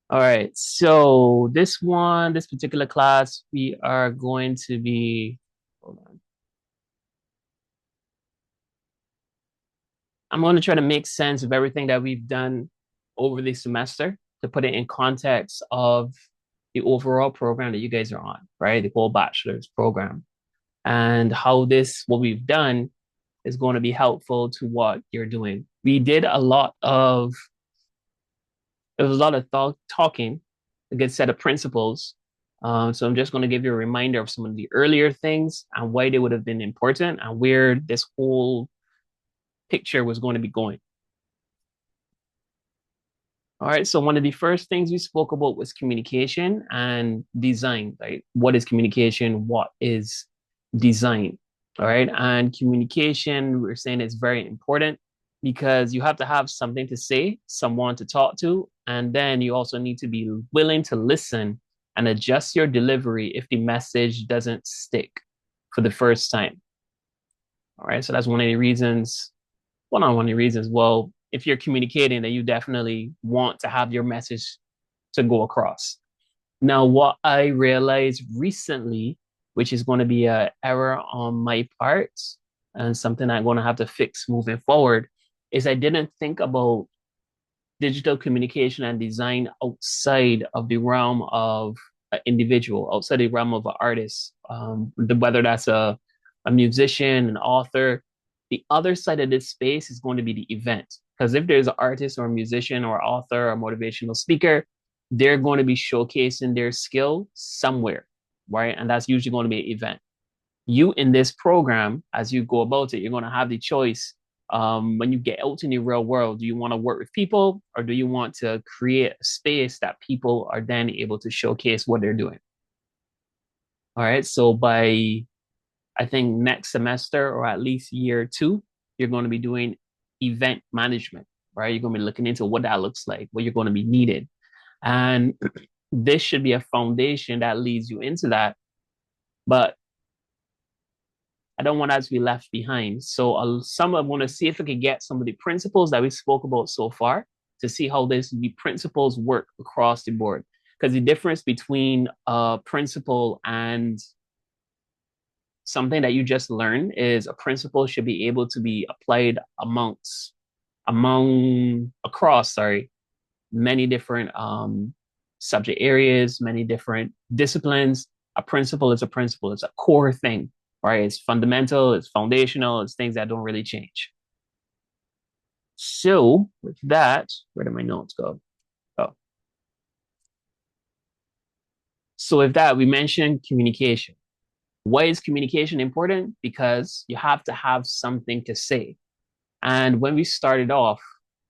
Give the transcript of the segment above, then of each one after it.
All right, so this particular class, we are going to be, hold on. I'm going to try to make sense of everything that we've done over the semester to put it in context of the overall program that you guys are on, right? The whole bachelor's program and how what we've done is going to be helpful to what you're doing. We did a lot of, there was a lot of talking, a good set of principles. So I'm just going to give you a reminder of some of the earlier things and why they would have been important and where this whole picture was going to be going. All right. So one of the first things we spoke about was communication and design. Like, what is communication? What is design? All right. And communication, we're saying is very important because you have to have something to say, someone to talk to, and then you also need to be willing to listen and adjust your delivery if the message doesn't stick for the first time. All right. So that's one of the reasons, well, not one of the reasons. Well, if you're communicating, then you definitely want to have your message to go across. Now, what I realized recently, which is going to be an error on my part and something I'm going to have to fix moving forward, is I didn't think about digital communication and design outside of the realm of an individual, outside the realm of an artist, whether that's a musician, an author. The other side of this space is going to be the event. Because if there's an artist or a musician or author or motivational speaker, they're going to be showcasing their skill somewhere, right? And that's usually going to be an event. You in this program, as you go about it, you're going to have the choice when you get out in the real world. Do you want to work with people or do you want to create a space that people are then able to showcase what they're doing? All right. So by, I think, next semester or at least year two, you're going to be doing event management, right? You're going to be looking into what that looks like, what you're going to be needed. And this should be a foundation that leads you into that. But I don't want that to be left behind. So some I want to see if I can get some of the principles that we spoke about so far to see how the principles work across the board. Because the difference between a principle and something that you just learned is a principle should be able to be applied across, sorry, many different subject areas, many different disciplines. A principle is a principle. It's a core thing, right? It's fundamental, it's foundational, it's things that don't really change. So with that, where did my notes go? Oh, so with that, we mentioned communication. Why is communication important? Because you have to have something to say. And when we started off,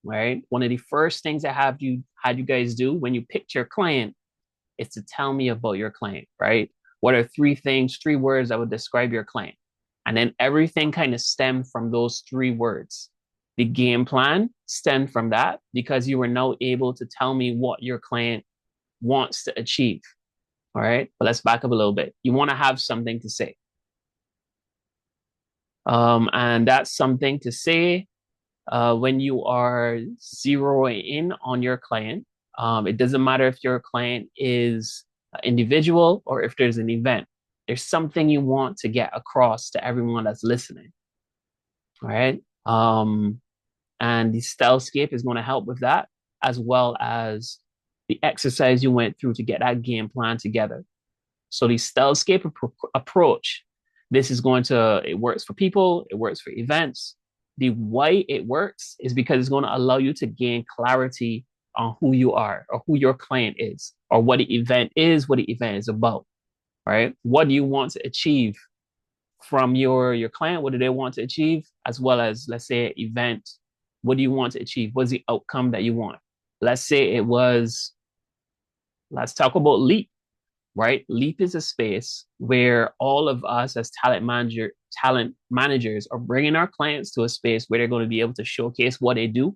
right, one of the first things I have you had you guys do when you picked your client is to tell me about your client, right? What are three things, three words that would describe your client? And then everything kind of stemmed from those three words. The game plan stemmed from that because you were now able to tell me what your client wants to achieve. All right. But let's back up a little bit. You want to have something to say. And that's something to say when you are zeroing in on your client. It doesn't matter if your client is individual or if there's an event. There's something you want to get across to everyone that's listening. All right. And the Stellscape is going to help with that, as well as the exercise you went through to get that game plan together. So the Stellscape approach, this is going to, it works for people, it works for events. The why it works is because it's going to allow you to gain clarity on who you are or who your client is or what the event is, what the event is about, right? What do you want to achieve from your client? What do they want to achieve? As well as, let's say, event, what do you want to achieve? What's the outcome that you want? Let's say it was, let's talk about Leap, right? Leap is a space where all of us as talent managers are bringing our clients to a space where they're going to be able to showcase what they do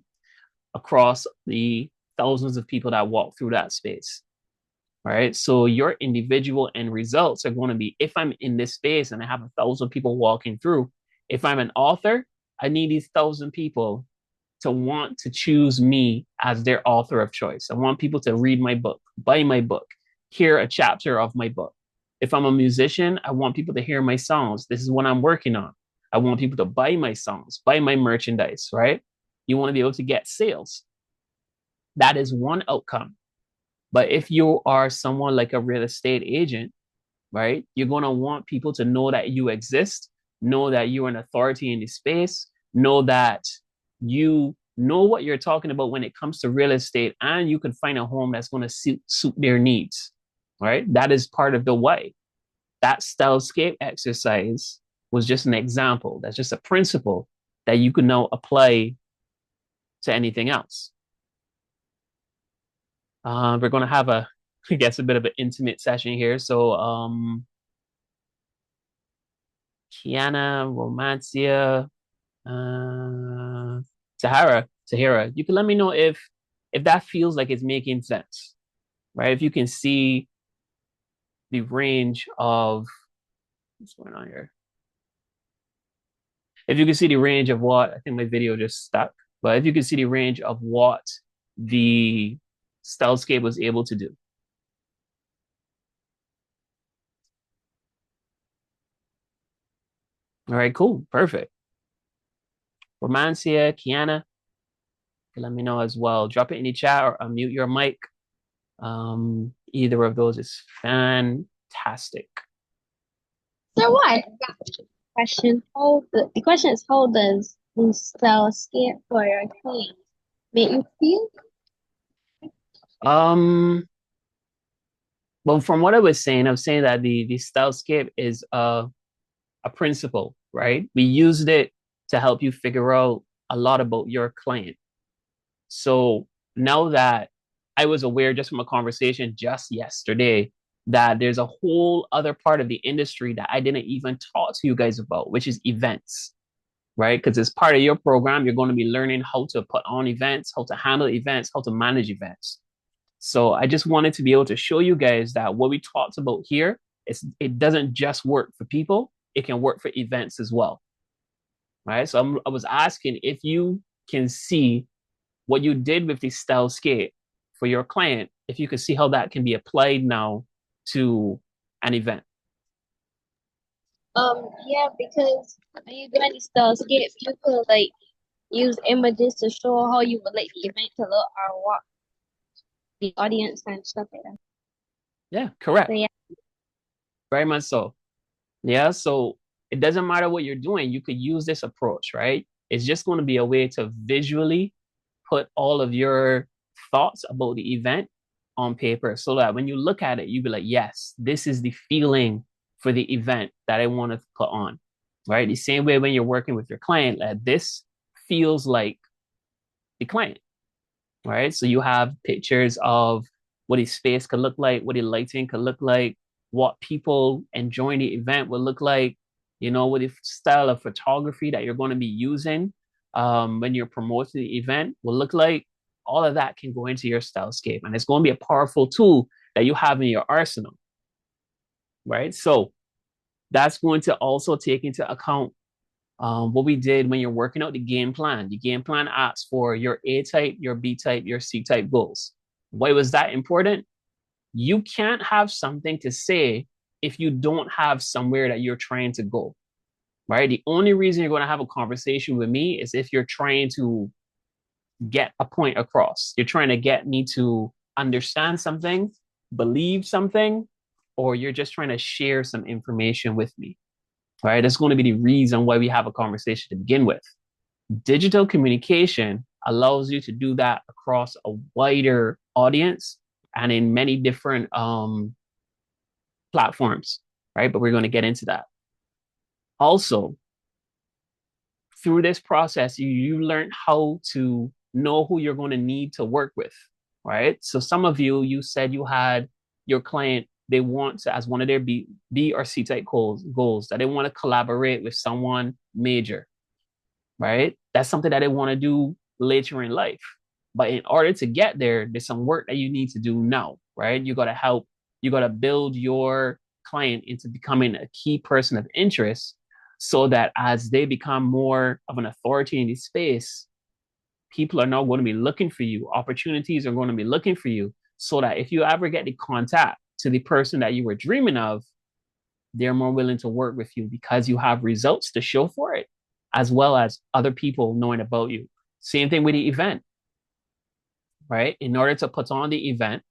across the thousands of people that walk through that space. Right. So your individual end results are going to be if I'm in this space and I have 1,000 people walking through, if I'm an author, I need these 1,000 people to want to choose me as their author of choice. I want people to read my book, buy my book, hear a chapter of my book. If I'm a musician, I want people to hear my songs. This is what I'm working on. I want people to buy my songs, buy my merchandise, right? You want to be able to get sales. That is one outcome. But if you are someone like a real estate agent, right, you're going to want people to know that you exist, know that you're an authority in the space, know that you know what you're talking about when it comes to real estate, and you can find a home that's going to suit their needs, right? That is part of the why. That stylescape exercise was just an example. That's just a principle that you can now apply to anything else. We're going to have I guess, a bit of an intimate session here. So, Kiana, Romancia, Tahira, you can let me know if that feels like it's making sense, right? If you can see the range of what's going on here. If you can see the range of what, I think my video just stuck, but if you can see the range of what the stylescape was able to do. All right, cool, perfect. Romancia, Kiana, let me know as well. Drop it in the chat or unmute your mic. Either of those is fantastic. So what? Question. The question is, how does the stylescape for your clients make you feel? Well, from what I was saying that the stylescape is a principle, right? We used it to help you figure out a lot about your client. So now that I was aware just from a conversation just yesterday that there's a whole other part of the industry that I didn't even talk to you guys about, which is events, right? Because as part of your program, you're going to be learning how to put on events, how to handle events, how to manage events. So I just wanted to be able to show you guys that what we talked about here it doesn't just work for people, it can work for events as well. Right. So I was asking if you can see what you did with the stylescape for your client, if you can see how that can be applied now to an event. Yeah, because when you do any stylescape, you could like use images to show how you would like the event to look or what the audience and stuff like that. Yeah, correct. So yeah. Very much so. Yeah. So it doesn't matter what you're doing, you could use this approach, right? It's just going to be a way to visually put all of your thoughts about the event on paper so that when you look at it, you be like, yes, this is the feeling for the event that I want to put on, right? The same way when you're working with your client, that this feels like the client, right? So you have pictures of what a space could look like, what the lighting could look like, what people enjoying the event will look like, what the style of photography that you're going to be using when you're promoting the event will look like. All of that can go into your stylescape, and it's going to be a powerful tool that you have in your arsenal, right? So that's going to also take into account what we did when you're working out the game plan. The game plan asks for your A type, your B type, your C type goals. Why was that important? You can't have something to say if you don't have somewhere that you're trying to go, right? The only reason you're going to have a conversation with me is if you're trying to get a point across. You're trying to get me to understand something, believe something, or you're just trying to share some information with me, right? That's going to be the reason why we have a conversation to begin with. Digital communication allows you to do that across a wider audience and in many different platforms, right? But we're going to get into that. Also, through this process, you learn how to know who you're going to need to work with, right? So some of you said you had your client, they want to, as one of their B or C type goals, that they want to collaborate with someone major, right? That's something that they want to do later in life. But in order to get there, there's some work that you need to do now, right? You got to build your client into becoming a key person of interest so that as they become more of an authority in the space, people are now going to be looking for you. Opportunities are going to be looking for you, so that if you ever get the contact to the person that you were dreaming of, they're more willing to work with you because you have results to show for it, as well as other people knowing about you. Same thing with the event, right? In order to put on the event,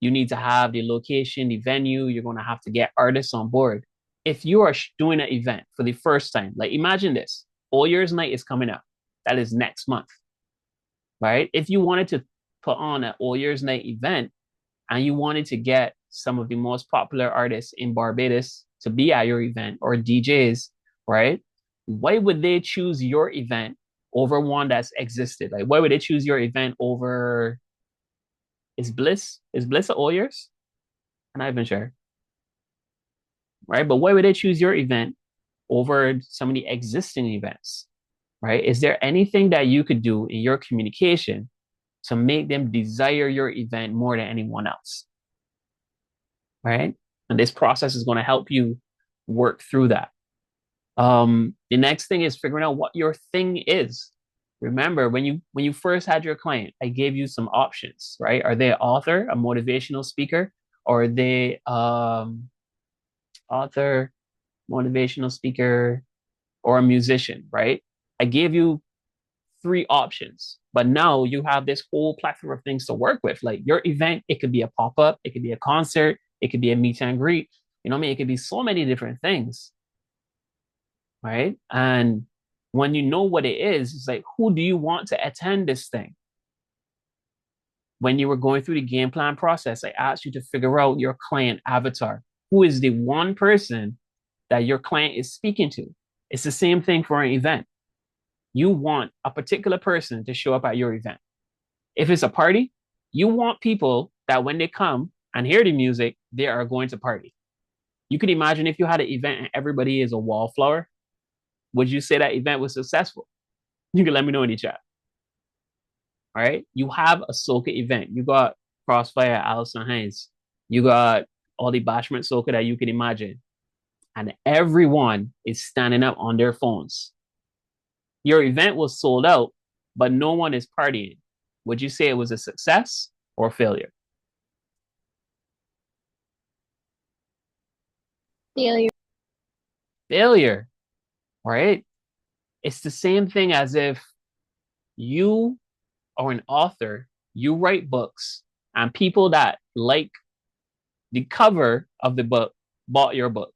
you need to have the location, the venue. You're going to have to get artists on board. If you are doing an event for the first time, like imagine this, All Year's Night is coming up. That is next month, right? If you wanted to put on an All Year's Night event and you wanted to get some of the most popular artists in Barbados to be at your event, or DJs, right? Why would they choose your event over one that's existed? Like, why would they choose your event over, is Bliss? Is Bliss at All Years? I'm not even sure, right? But why would they choose your event over some of the existing events, right? Is there anything that you could do in your communication to make them desire your event more than anyone else, right? And this process is going to help you work through that. The next thing is figuring out what your thing is. Remember, when you first had your client, I gave you some options, right? Are they an author, a motivational speaker, or are they author, motivational speaker, or a musician, right? I gave you three options, but now you have this whole plethora of things to work with. Like your event, it could be a pop-up, it could be a concert, it could be a meet and greet. You know what I mean? It could be so many different things, right? And when you know what it is, it's like, who do you want to attend this thing? When you were going through the game plan process, I asked you to figure out your client avatar. Who is the one person that your client is speaking to? It's the same thing for an event. You want a particular person to show up at your event. If it's a party, you want people that when they come and hear the music, they are going to party. You could imagine if you had an event and everybody is a wallflower, would you say that event was successful? You can let me know in the chat. All right. You have a soca event. You got Crossfire, Allison Hines. You got all the bashment soca that you can imagine. And everyone is standing up on their phones. Your event was sold out, but no one is partying. Would you say it was a success or a failure? Failure. Failure, right? It's the same thing as if you are an author, you write books, and people that like the cover of the book bought your book.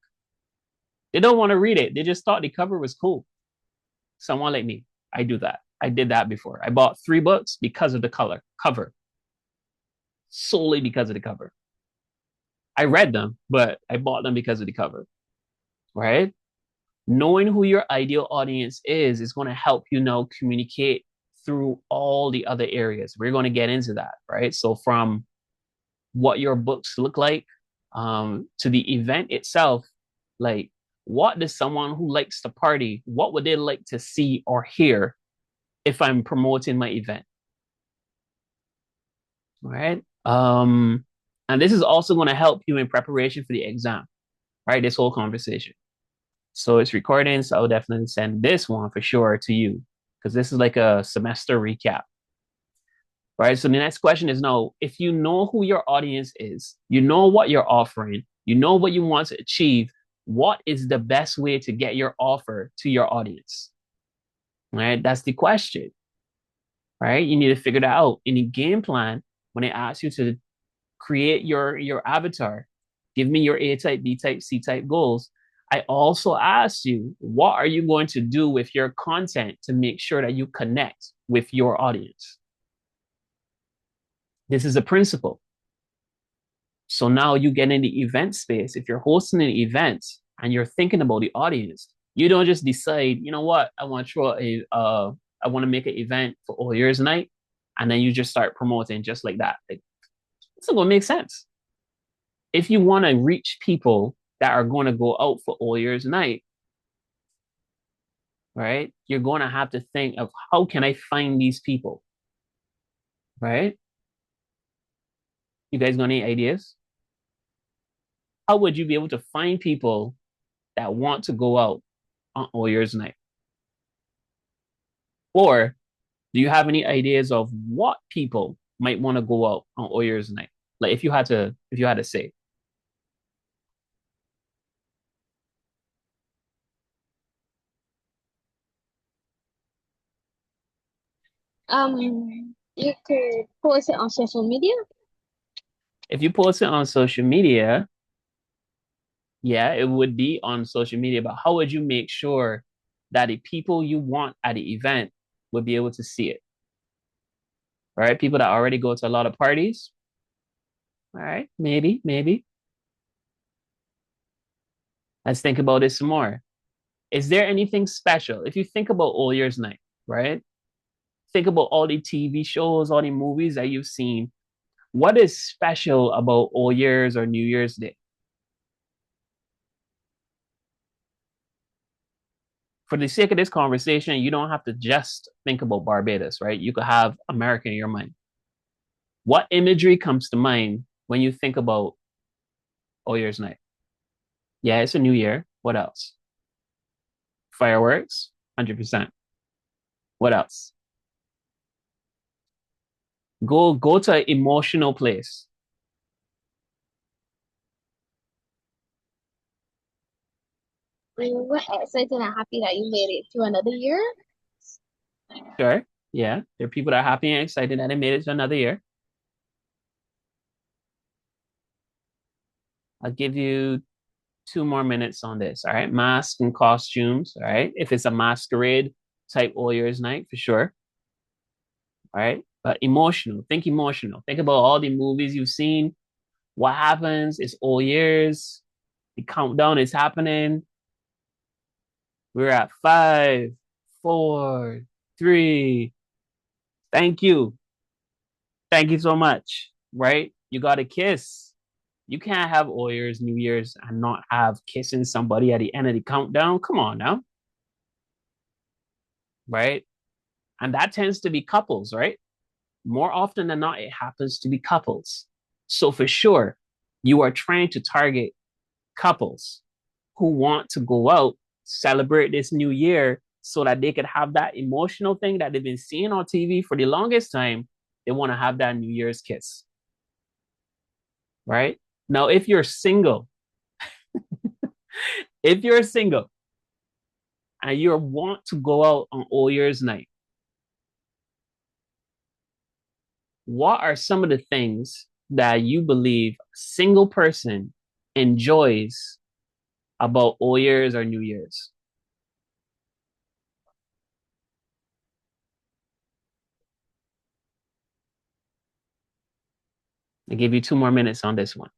They don't want to read it. They just thought the cover was cool. Someone like me, I do that. I did that before. I bought 3 books because of the cover, solely because of the cover. I read them, but I bought them because of the cover, right? Knowing who your ideal audience is going to help you now communicate through all the other areas. We're going to get into that, right? So from what your books look like, to the event itself, like what does someone who likes to party, what would they like to see or hear if I'm promoting my event, right? And this is also going to help you in preparation for the exam, right? This whole conversation. So it's recording, so I'll definitely send this one for sure to you because this is like a semester recap, right? So the next question is now, if you know who your audience is, you know what you're offering, you know what you want to achieve, what is the best way to get your offer to your audience, right? That's the question, right? You need to figure that out. In the game plan, when it asks you to create your avatar, give me your A type, B type, C type goals, I also asked you, what are you going to do with your content to make sure that you connect with your audience? This is a principle. So now you get in the event space. If you're hosting an event and you're thinking about the audience, you don't just decide, you know what, I want to throw I want to make an event for All Year's Night, and then you just start promoting just like that. Like, it's not gonna make sense. If you want to reach people that are going to go out for All Year's Night, right? You're going to have to think of how can I find these people, right? You guys got any ideas? How would you be able to find people that want to go out on All Year's Night? Or Do you have any ideas of what people might want to go out on All Year's night? Like if you had to say, You could post it on social media. if you post it on social media, yeah, it would be on social media, but how would you make sure that the people you want at the event would be able to see it? All right, people that already go to a lot of parties. All right, maybe. Let's think about this some more. Is there anything special? If you think about All Year's Night, right? Think about all the TV shows, all the movies that you've seen. What is special about All Year's or New Year's Day? For the sake of this conversation, you don't have to just think about Barbados, right? You could have America in your mind. What imagery comes to mind when you think about All Year's Night? Yeah, it's a new year. What else? Fireworks, 100%. What else? Go to an emotional place. We're excited and happy that you made it to another year. Sure. Yeah, there are people that are happy and excited that they made it to another year. I'll give you 2 more minutes on this. All right. Masks and costumes. All right. If it's a masquerade type All Year's night, for sure. All right. But emotional. Think emotional. Think about all the movies you've seen. What happens? It's All Year's. The countdown is happening. We're at 5, 4, 3. Thank you. Thank you so much. Right? You got a kiss. You can't have All Year's, New Year's, and not have kissing somebody at the end of the countdown. Come on now. Right? And that tends to be couples, right? More often than not, it happens to be couples. So for sure, you are trying to target couples who want to go out, celebrate this new year so that they could have that emotional thing that they've been seeing on TV for the longest time. They want to have that New Year's kiss, right? Now, if you're single and you want to go out on All Year's night, what are some of the things that you believe a single person enjoys about All Year's or New Year's? I give you 2 more minutes on this one.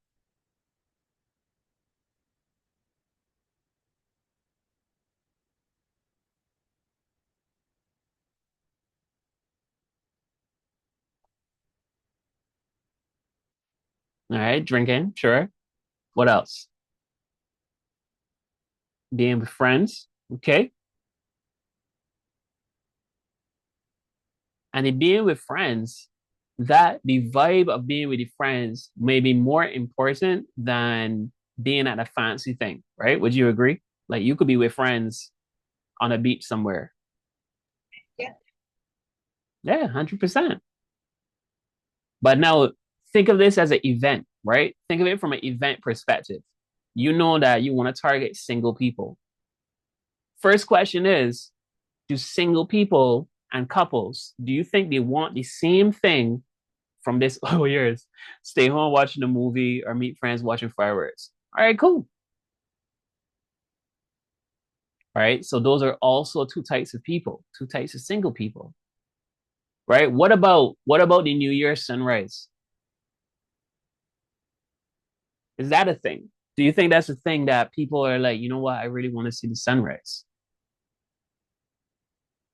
All right, drinking, sure. What else? Being with friends, okay. And in being with friends, that the vibe of being with the friends may be more important than being at a fancy thing, right? Would you agree? Like you could be with friends on a beach somewhere. Yeah. Yeah, 100%. But now think of this as an event, right? Think of it from an event perspective. You know that you want to target single people. First question is, do single people and couples, do you think they want the same thing from this All Year's? Stay home watching a movie or meet friends watching fireworks. All right, cool. All right. So those are also two types of people, two types of single people. Right? What about the New Year sunrise? Is that a thing? Do you think that's a thing that people are like, you know what, I really want to see the sunrise?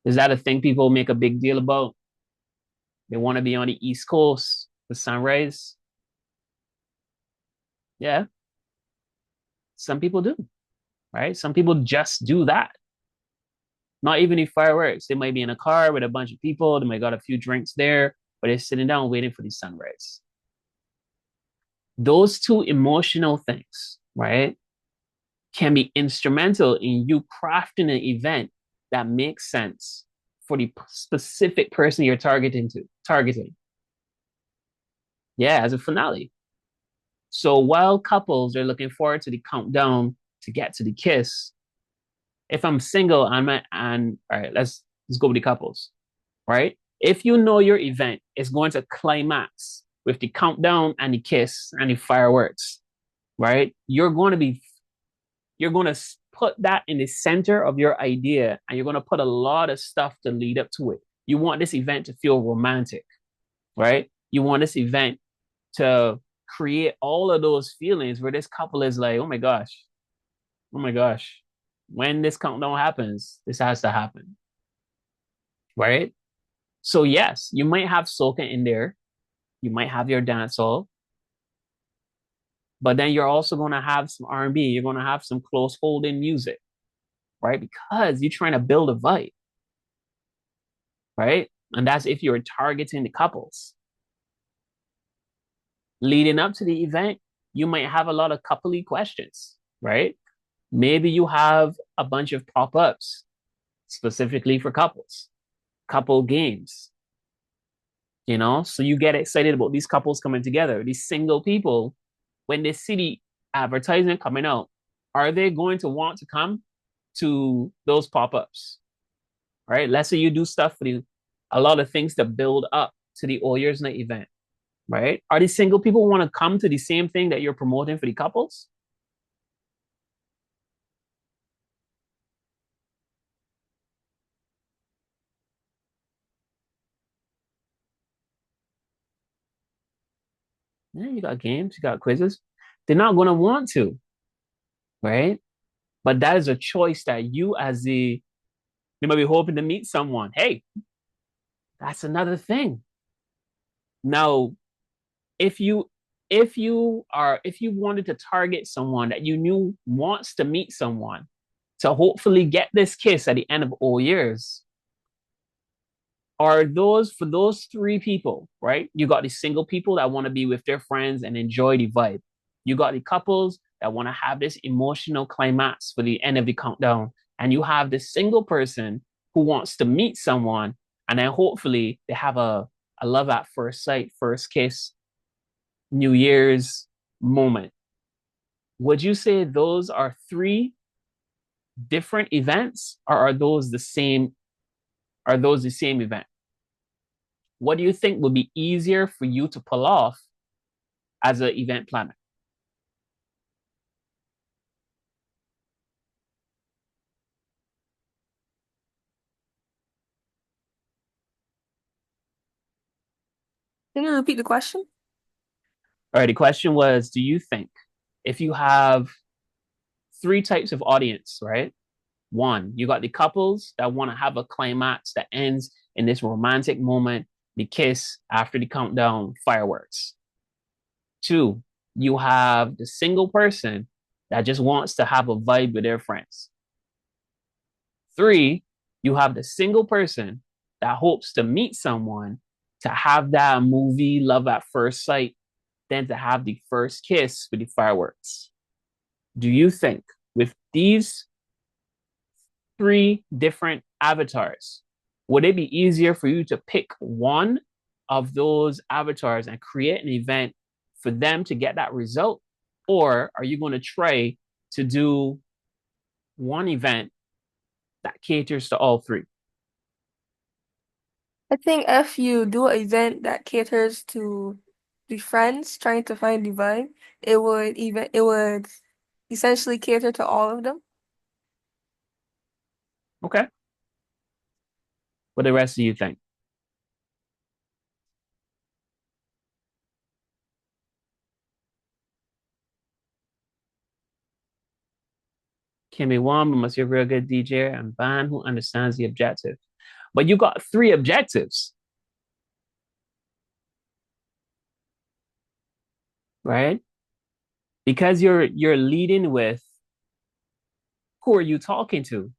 Is that a thing people make a big deal about? They want to be on the East Coast, the sunrise. Yeah, some people do, right? Some people just do that. Not even the fireworks. They might be in a car with a bunch of people. They might got a few drinks there, but they're sitting down waiting for the sunrise. Those two emotional things, right, can be instrumental in you crafting an event that makes sense for the specific person you're targeting. Yeah, as a finale. So while couples are looking forward to the countdown to get to the kiss, if I'm single and all right, let's go with the couples, right? If you know your event is going to climax with the countdown and the kiss and the fireworks, right? You're going to put that in the center of your idea and you're going to put a lot of stuff to lead up to it. You want this event to feel romantic, right? You want this event to create all of those feelings where this couple is like, oh my gosh, when this countdown happens, this has to happen, right? So yes, you might have soca in there, you might have your dancehall, but then you're also going to have some R&B, you're going to have some close holding music, right? Because you're trying to build a vibe, right? And that's if you're targeting the couples. Leading up to the event, you might have a lot of coupley questions, right? Maybe you have a bunch of pop-ups specifically for couples, couple games, so you get excited about these couples coming together, these single people, when they see the advertisement coming out, are they going to want to come to those pop-ups, right? Let's say you do stuff for a lot of things to build up to the All Years Night event, right? Are these single people want to come to the same thing that you're promoting for the couples? Yeah, you got games, you got quizzes. They're not going to want to, right? But that is a choice that you might be hoping to meet someone. Hey, that's another thing. Now, if you if you wanted to target someone that you knew wants to meet someone to hopefully get this kiss at the end of all years, are those for those three people, right? You got the single people that want to be with their friends and enjoy the vibe. You got the couples that want to have this emotional climax for the end of the countdown. And you have the single person who wants to meet someone and then hopefully they have a love at first sight, first kiss, New Year's moment. Would you say those are three different events or are those the same event? What do you think would be easier for you to pull off as an event planner? Can you repeat the question? All right, the question was, do you think if you have three types of audience, right? One, you got the couples that want to have a climax that ends in this romantic moment, the kiss after the countdown, fireworks. Two, you have the single person that just wants to have a vibe with their friends. Three, you have the single person that hopes to meet someone to have that movie love at first sight, then to have the first kiss with the fireworks. Do you think with these three different avatars, would it be easier for you to pick one of those avatars and create an event for them to get that result? Or are you going to try to do one event that caters to all three? I think if you do an event that caters to the friends trying to find the vibe, it would essentially cater to all of them. Okay. What the rest do you think? Kimmy Wong must be a real good DJ and band who understands the objective. But you got three objectives, right? Because you're leading with who are you talking to?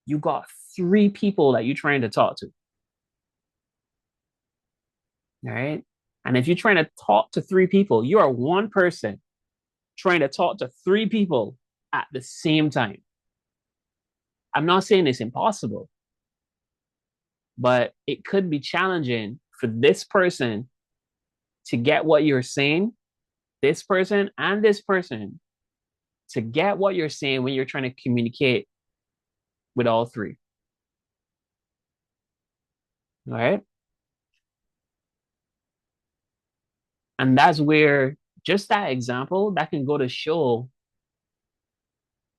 You got three people that you're trying to talk to, right? And if you're trying to talk to three people, you are one person trying to talk to three people at the same time. I'm not saying it's impossible, but it could be challenging for this person to get what you're saying, this person and this person to get what you're saying when you're trying to communicate with all three. All right. And that's where just that example that can go to show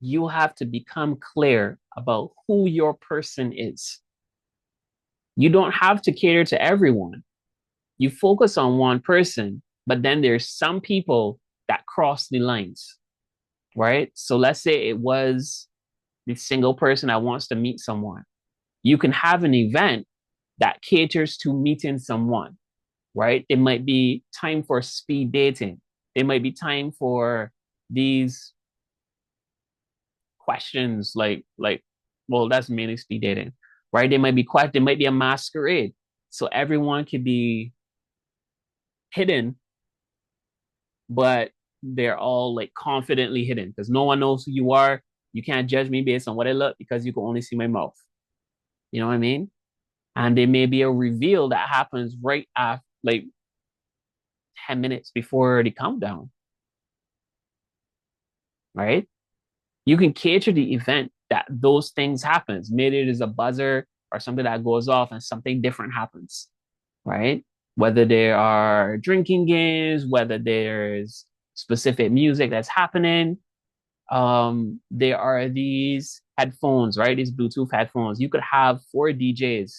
you have to become clear about who your person is. You don't have to cater to everyone. You focus on one person, but then there's some people that cross the lines, right? So let's say it was the single person that wants to meet someone. You can have an event that caters to meeting someone, right? It might be time for speed dating. It might be time for these questions well, that's mainly speed dating, right? There might be a masquerade. So everyone could be hidden, but they're all like confidently hidden because no one knows who you are. You can't judge me based on what I look because you can only see my mouth. You know what I mean? And there may be a reveal that happens right after, like 10 minutes before the countdown, right? You can cater the event that those things happens. Maybe it is a buzzer or something that goes off and something different happens, right? Whether there are drinking games, whether there's specific music that's happening. There are these headphones, right? These Bluetooth headphones. You could have 4 DJs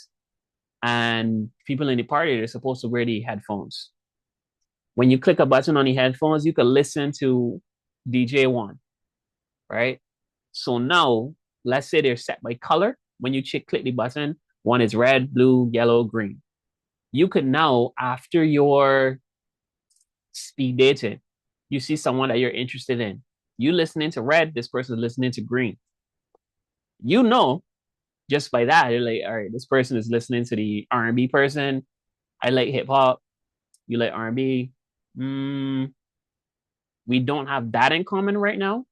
and people in the party are supposed to wear the headphones. When you click a button on the headphones, you can listen to DJ one, right? So now, let's say they're set by color. When you click the button, one is red, blue, yellow, green. You could now, after your speed dating, you see someone that you're interested in. You listening to red, this person is listening to green. You know, just by that, you're like, all right, this person is listening to the R&B person. I like hip hop. You like R&B. We don't have that in common right now,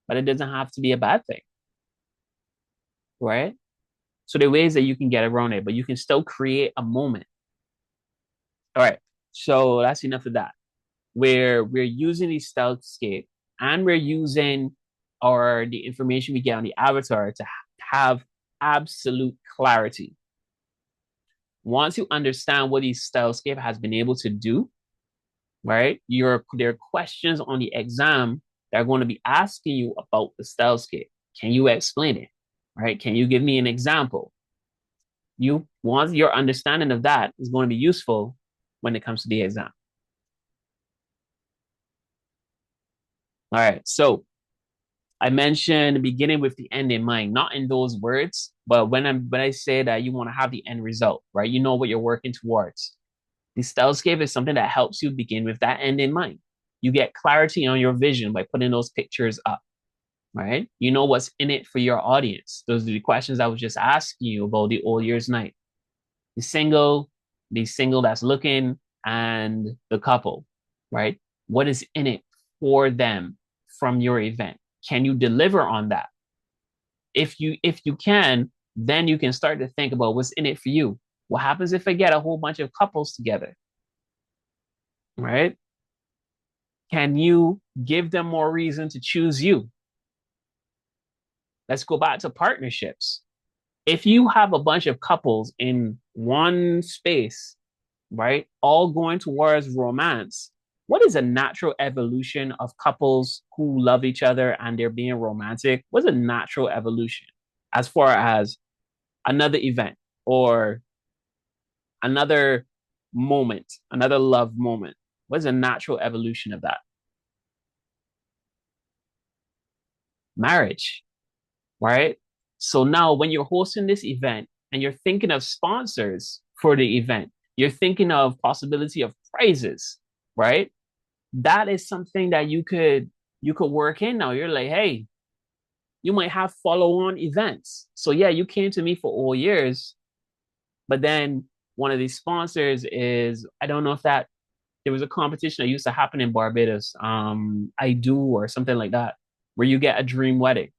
but it doesn't have to be a bad thing, right? So there are ways that you can get around it, but you can still create a moment. All right. So that's enough of that. Where we're using the stealthscape and we're using the information we get on the avatar to have absolute clarity. Once you understand what the stealthscape has been able to do, right? There are questions on the exam that are going to be asking you about the stealthscape. Can you explain it? Right? Can you give me an example? Once your understanding of that is going to be useful when it comes to the exam. All right. So I mentioned beginning with the end in mind, not in those words, but when I say that you want to have the end result, right? You know what you're working towards. The stealthscape is something that helps you begin with that end in mind. You get clarity on your vision by putting those pictures up, right? You know what's in it for your audience. Those are the questions I was just asking you about the All Year's Night. The single that's looking, and the couple, right? What is in it for them from your event? Can you deliver on that? If you can, then you can start to think about what's in it for you. What happens if I get a whole bunch of couples together? Right? Can you give them more reason to choose you? Let's go back to partnerships. If you have a bunch of couples in one space, right, all going towards romance, what is a natural evolution of couples who love each other and they're being romantic? What's a natural evolution as far as another event or another moment, another love moment? What's a natural evolution of that? Marriage, right? So now when you're hosting this event and you're thinking of sponsors for the event, you're thinking of possibility of prizes, right? That is something that you could work in now. You're like, hey, you might have follow-on events. So yeah, you came to me for all years, but then one of these sponsors is, I don't know if that there was a competition that used to happen in Barbados, I do or something like that, where you get a dream wedding,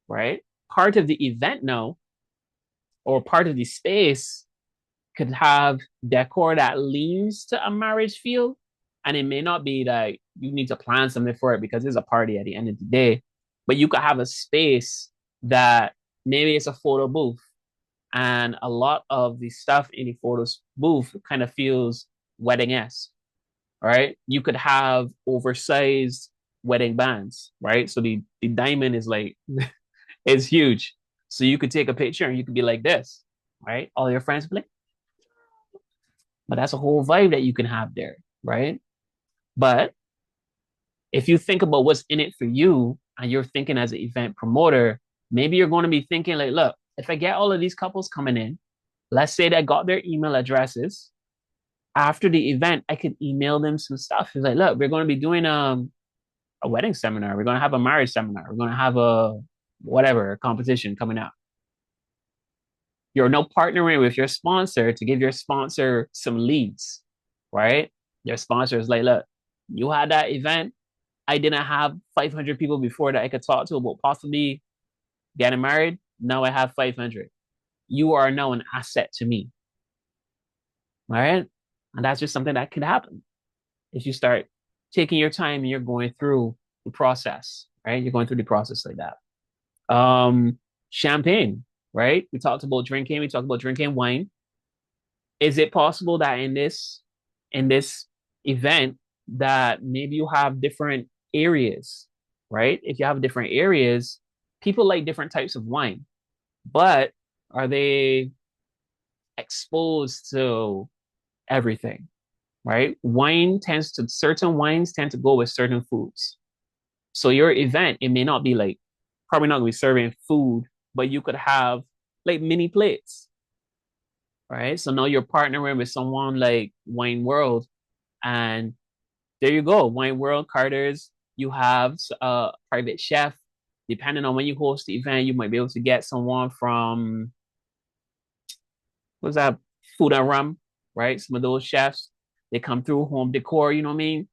right? Part of the event now or part of the space could have decor that leans to a marriage feel. And it may not be that you need to plan something for it because it's a party at the end of the day, but you could have a space that maybe it's a photo booth, and a lot of the stuff in the photos booth kind of feels wedding-esque, right? You could have oversized wedding bands, right? So the diamond is like it's huge. So you could take a picture and you could be like this, right? All your friends be like, but that's a whole vibe that you can have there, right? But if you think about what's in it for you and you're thinking as an event promoter, maybe you're going to be thinking like, look, if I get all of these couples coming in, let's say they got their email addresses. After the event, I could email them some stuff. It's like, look, we're going to be doing a wedding seminar. We're going to have a marriage seminar. We're going to have a whatever competition coming out. You're now partnering with your sponsor to give your sponsor some leads, right? Your sponsor is like, look, you had that event. I didn't have 500 people before that I could talk to about possibly getting married. Now I have 500. You are now an asset to me, right? And that's just something that could happen if you start taking your time and you're going through the process, right? You're going through the process like that. Champagne, right? We talked about drinking. We talked about drinking wine. Is it possible that in this event that maybe you have different areas, right? If you have different areas, people like different types of wine, but are they exposed to everything, right? Certain wines tend to go with certain foods. So your event, it may not be like, probably not gonna be serving food, but you could have like mini plates, right? So now you're partnering with someone like Wine World, and there you go, Wine World Carter's. You have a private chef. Depending on when you host the event, you might be able to get someone from what's that, Food and Rum, right? Some of those chefs, they come through home decor. You know what I mean?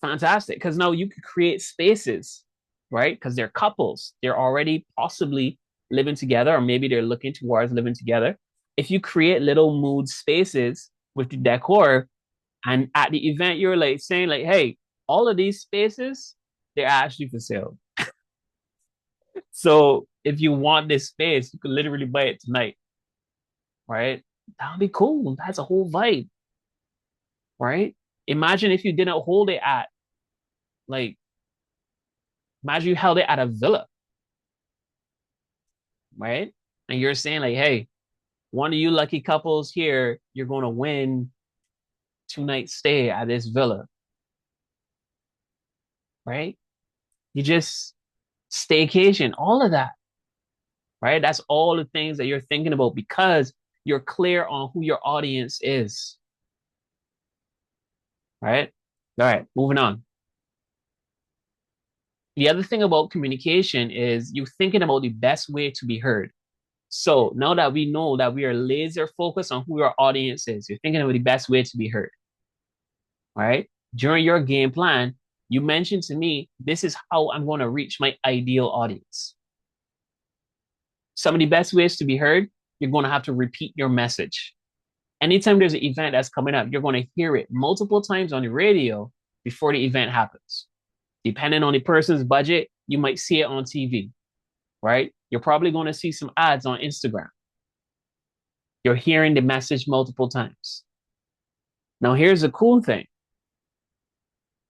Fantastic, because now you could create spaces, right? Because they're couples, they're already possibly living together, or maybe they're looking towards living together. If you create little mood spaces with the decor, and at the event you're like saying like, hey, all of these spaces, they're actually for sale. So if you want this space, you could literally buy it tonight, right? That would be cool. That's a whole vibe, right? Imagine if you didn't hold it at like, imagine you held it at a villa, right? And you're saying like, hey, one of you lucky couples here, you're going to win 2 night stay at this villa, right? You just staycation, all of that, right? That's all the things that you're thinking about because you're clear on who your audience is, right? All right, moving on. The other thing about communication is you thinking about the best way to be heard. So now that we know that we are laser focused on who your audience is, you're thinking about the best way to be heard, right? During your game plan, you mentioned to me, this is how I'm going to reach my ideal audience. Some of the best ways to be heard, you're going to have to repeat your message. Anytime there's an event that's coming up, you're going to hear it multiple times on the radio before the event happens. Depending on the person's budget, you might see it on TV, right? You're probably going to see some ads on Instagram. You're hearing the message multiple times. Now, here's the cool thing.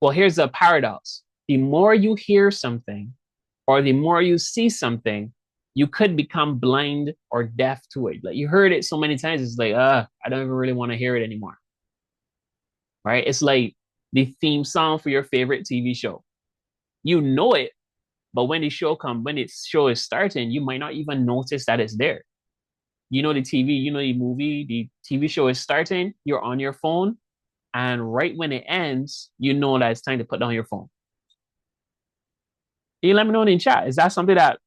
Well, here's the paradox. The more you hear something or the more you see something, you could become blind or deaf to it. Like you heard it so many times, it's like, I don't even really want to hear it anymore. Right? It's like the theme song for your favorite TV show. You know it, but when the show is starting, you might not even notice that it's there. You know the TV, you know the movie, the TV show is starting, you're on your phone, and right when it ends, you know that it's time to put down your phone. Can you let me know in the chat? Is that something that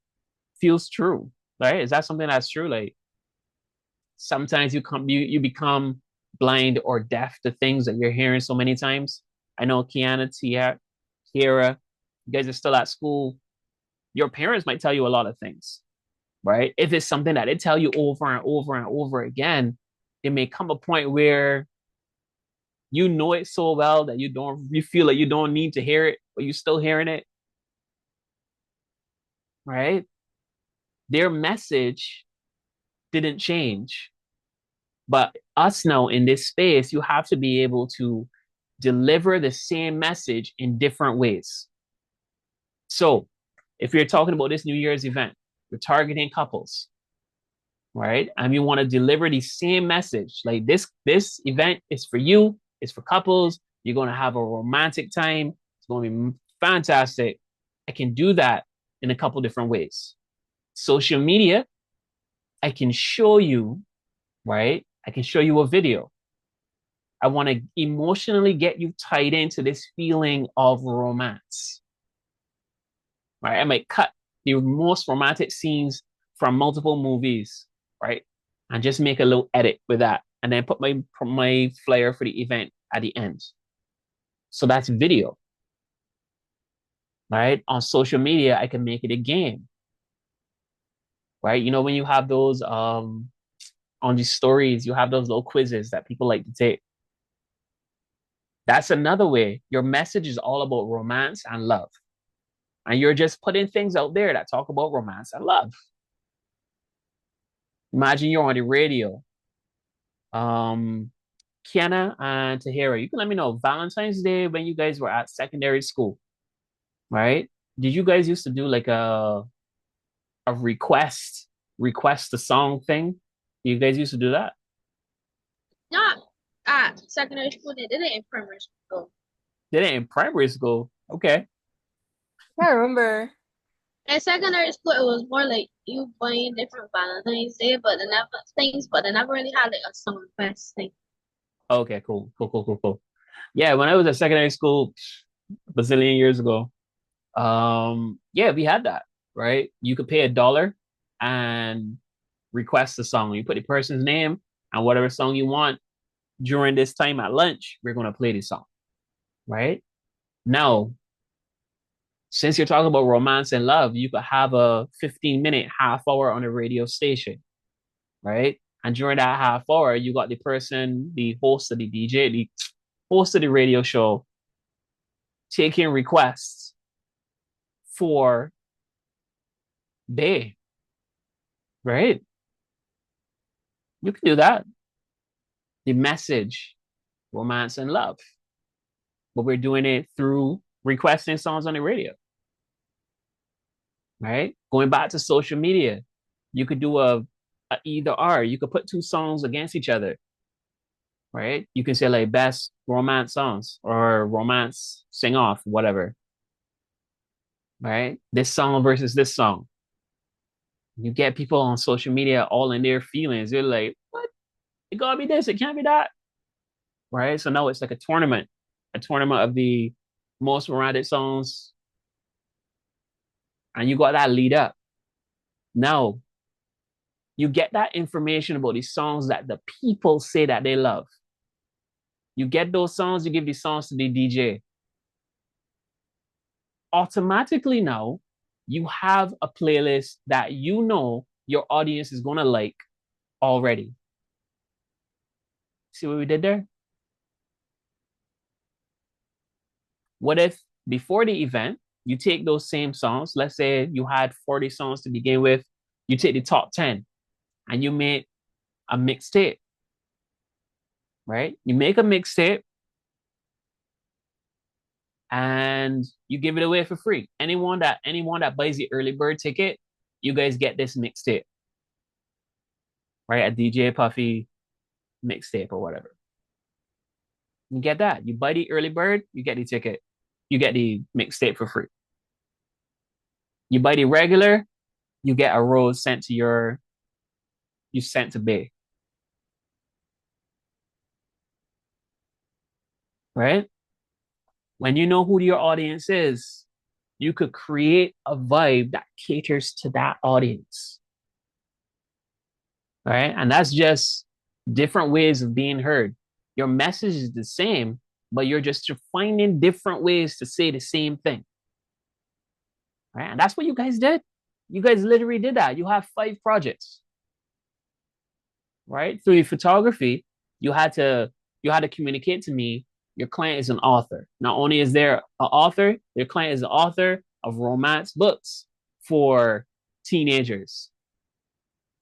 feels true? Right? Is that something that's true? Like sometimes you become blind or deaf to things that you're hearing so many times. I know Kiana, Kiera, you guys are still at school. Your parents might tell you a lot of things, right? If it's something that they tell you over and over and over again, it may come a point where you know it so well that you feel like you don't need to hear it, but you're still hearing it, right? Their message didn't change. But us now in this space, you have to be able to deliver the same message in different ways. So if you're talking about this New Year's event, you're targeting couples, right? And you want to deliver the same message. Like this event is for you, it's for couples. You're going to have a romantic time. It's going to be fantastic. I can do that in a couple different ways. Social media, I can show you, right? I can show you a video. I want to emotionally get you tied into this feeling of romance. Right? I might cut the most romantic scenes from multiple movies, right? And just make a little edit with that. And then put my flyer for the event at the end. So that's video. Right? On social media, I can make it a game. Right? You know, when you have those on these stories, you have those little quizzes that people like to take. That's another way. Your message is all about romance and love. And you're just putting things out there that talk about romance and love. Imagine you're on the radio. Kiana and Tahira, you can let me know Valentine's Day when you guys were at secondary school, right? Did you guys used to do like a request a song thing? You guys used to do that? Not at secondary school. They did it in primary school. Did it in primary school? Okay. I remember. In secondary school, it was more like you buying different Valentine's Day, but they never really had like a song request thing. Okay, cool. Yeah, when I was at secondary school, a bazillion years ago, yeah, we had that, right? You could pay $1 and request a song. You put the person's name and whatever song you want during this time at lunch, we're gonna play this song, right? Now, since you're talking about romance and love, you could have a 15-minute, half hour on a radio station, right? And during that half hour, you got the person, the host of the DJ, the host of the radio show, taking requests for day, right? You can do that. The message, romance and love. But we're doing it through requesting songs on the radio, right? Going back to social media, you could do a either or. You could put two songs against each other, right? You can say like best romance songs or romance sing off, whatever, right? This song versus this song. You get people on social media all in their feelings. They're like, what? It gotta be this, it can't be that. Right? So now it's like a tournament of the most romantic songs. And you got that lead up. Now you get that information about these songs that the people say that they love. You get those songs, you give these songs to the DJ. Automatically now, you have a playlist that you know your audience is gonna like already. See what we did there? What if before the event, you take those same songs, let's say you had 40 songs to begin with, you take the top 10 and you make a mixtape, right? You make a mixtape and you give it away for free. Anyone that buys the early bird ticket, you guys get this mixtape, right? A DJ Puffy mixtape or whatever. You get that. You buy the early bird, you get the ticket. You get the mixtape for free. You buy the regular, you get a rose sent to you sent to Bay. Right? When you know who your audience is, you could create a vibe that caters to that audience. Right? And that's just different ways of being heard. Your message is the same, but you're just finding different ways to say the same thing. Right? And that's what you guys did. You guys literally did that. You have 5 projects, right? Through your photography, you had to communicate to me your client is an author. Not only is there an author, your client is an author of romance books for teenagers.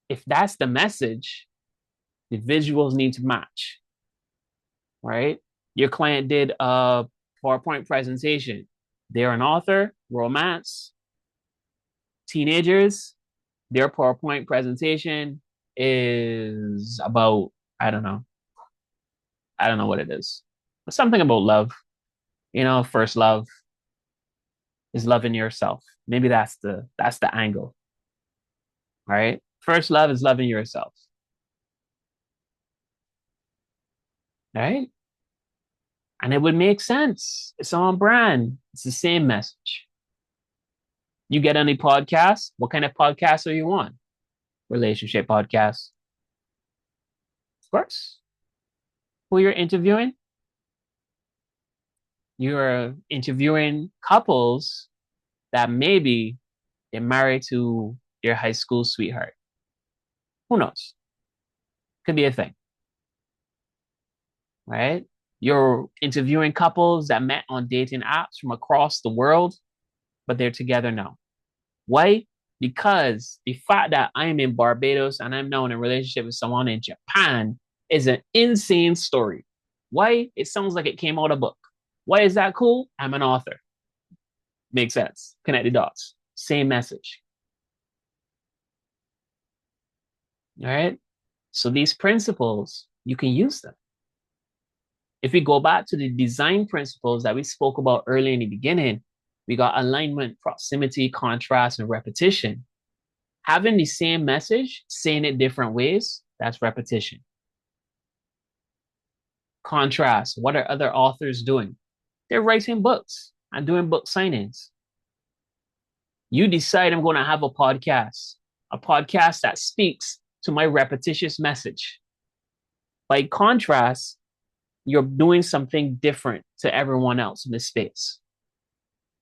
If that's the message, the visuals need to match, right? Your client did a PowerPoint presentation. They're an author, romance, teenagers. Their PowerPoint presentation is about, I don't know. I don't know what it is. But something about love. First love is loving yourself. Maybe that's the angle, right? First love is loving yourself, right? And it would make sense. It's on brand. It's the same message. You get any podcasts? What kind of podcasts are you on? Relationship podcasts. Of course. Who you're interviewing? You're interviewing couples that maybe they're married to their high school sweetheart. Who knows? Could be a thing, right? You're interviewing couples that met on dating apps from across the world, but they're together now. Why? Because the fact that I'm in Barbados and I'm now in a relationship with someone in Japan is an insane story. Why? It sounds like it came out of a book. Why is that cool? I'm an author. Makes sense. Connect the dots. Same message. All right. So these principles, you can use them. If we go back to the design principles that we spoke about earlier in the beginning, we got alignment, proximity, contrast, and repetition. Having the same message, saying it different ways, that's repetition. Contrast, what are other authors doing? They're writing books and doing book signings. You decide I'm going to have a podcast that speaks to my repetitious message. By contrast, you're doing something different to everyone else in the space.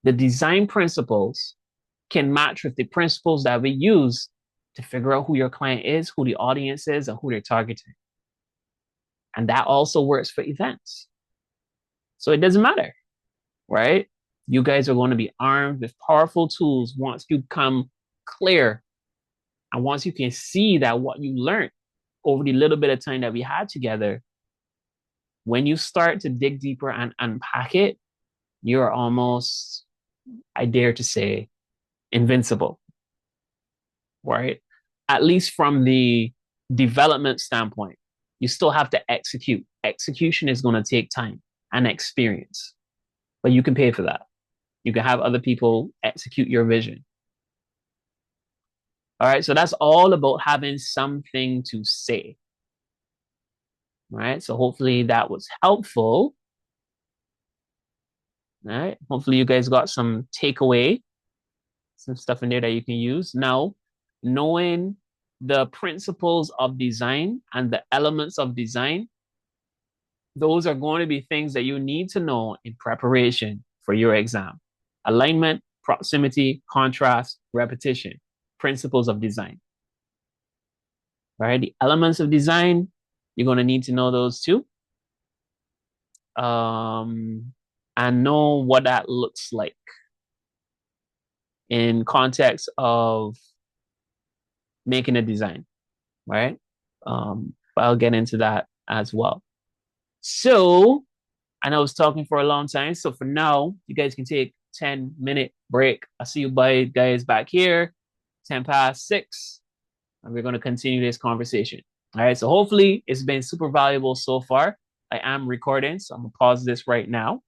The design principles can match with the principles that we use to figure out who your client is, who the audience is, and who they're targeting. And that also works for events. So it doesn't matter, right? You guys are going to be armed with powerful tools once you become clear and once you can see that what you learned over the little bit of time that we had together, when you start to dig deeper and unpack it, you're almost, I dare to say, invincible, right? At least from the development standpoint, you still have to execute. Execution is going to take time and experience, but you can pay for that. You can have other people execute your vision. All right. So that's all about having something to say. All right. So hopefully that was helpful. All right. Hopefully you guys got some takeaway, some stuff in there that you can use. Now, knowing the principles of design and the elements of design, those are going to be things that you need to know in preparation for your exam. Alignment, proximity, contrast, repetition, principles of design. All right, the elements of design, you're going to need to know those too. And know what that looks like in context of making a design, right? But I'll get into that as well. So I know I was talking for a long time. So for now, you guys can take 10-minute break. I'll see you guys back here, 6:10, and we're going to continue this conversation. All right. So hopefully it's been super valuable so far. I am recording, so I'm gonna pause this right now.